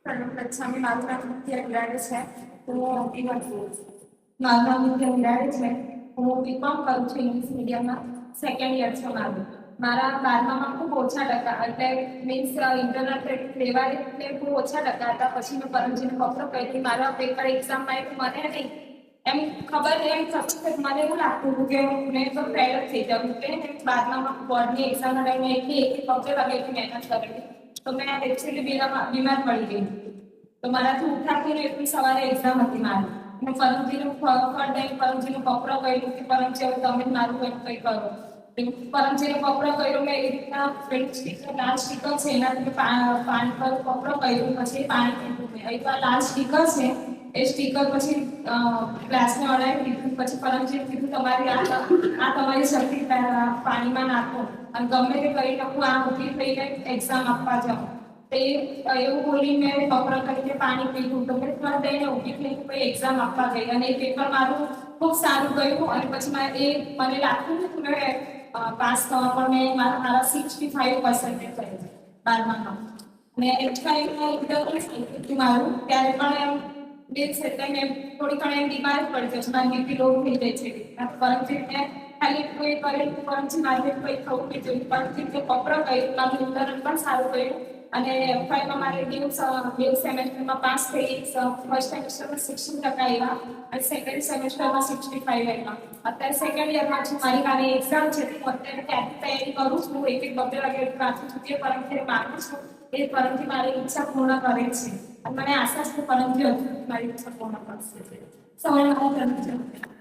અચ્છા, મારું નામ નિત્ય હિરાડે છે. હું બીકોમ કરું છું. મારું નામ નિત્ય હિરાડે છે. હું બીકોમ કરું છું ઇંગ્લિશ મીડિયમમાં. સેકન્ડ યર છે મારું. મારા 12માં ખૂબ ઓછા ટકા, એટલે મીન્સ ઇન્ટરનલ લેવાય એટલે ખૂબ ઓછા ટકા હતા. પછી મેં પરમજીને પકડો કરી મારા પેપર એક્ઝામમાં એક મને નહીં એમ ખબર એમ થતું કે મને એવું લાગતું હતું કે મેં તો ફેલ જ થઈ જાઉં કે 12માં બોર્ડની એક્ઝામના ટાઈમે એક પગલે વગેરેથી મહેનત કરેલી. તો મેં એકચ્યુઅલી બીમાર પડી ગઈ. તો મારાથી ઉઠાતું નહીં. એટલી સવારે એક્ઝામ હતી મારી. મેં પરમજીનું પરમજીનું પકડો કર્યું કે પરમજી હવે તમે મારું કંઈ કરો. પરમજીને પકડો કર્યો મેં એ રીતના લાલ સ્ટીકર છે એનાથી પાણી પર પકડો કર્યું. પછી પાણી પીધું મેં. એકવાર લાલ સ્ટીકર છે એ સ્ટીકર પછી ગ્લાસને અડાવી દીધું. પછી પરમજીએ કીધું તમારી આ તમારી શક્તિ પાણીમાં નાખો અને ગમે તે કરી નાખું, આ ઊભી થઈને એક્ઝામ આપવા જાઉં. તો એવું બોલી મેં પકડો કરીને પાણી પીધું. તો મેં થોડા દઈને ઊભી થઈને પછી એક્ઝામ આપવા ગઈ અને એ પેપર મારું ખૂબ સારું ગયું. અને પછી મને લાગતું હતું કે મેં પાસ થવા, પણ મેં મારા 65% થયું 12માં. અને ઇન્ટરવ્યુ મારું ત્યારે પણ એમ મીન્સ એટલે મેં થોડી ઘણી એમ બીમાર જ પડી જશે. મારી બીપી લો થઈ જાય છે. પરમજી મેં ખાલી કોઈ કરેલું પરમજી મારે કંઈ થવું નહીં જોઈએ. પરમજી જે પકડો કર્યું મારું ઇન્ટરવ્યુ પણ સારું ગયું. અને એફઆઈમાં મારે બે સેમેસ્ટરમાં પાસ થઈ. ફર્સ્ટ સેમેસ્ટરમાં 60% આવ્યા અને સેકન્ડ સેમેસ્ટરમાં 65 આવ્યા. અત્યારે સેકન્ડ યરમાં છું. મારી કાલે એક્ઝામ છે. હું અત્યારે ત્યાંથી તૈયારી કરું છું. એક બબ્બે વાગે વાંચું છું. જે પરમથી માગું છું એ પરમથી મારી ઈચ્છા પૂર્ણ કરે છે. અને મને આશા છે કે પરમથી હજુ મારી ઈચ્છા પૂર્ણ કરશે. સવારે મારા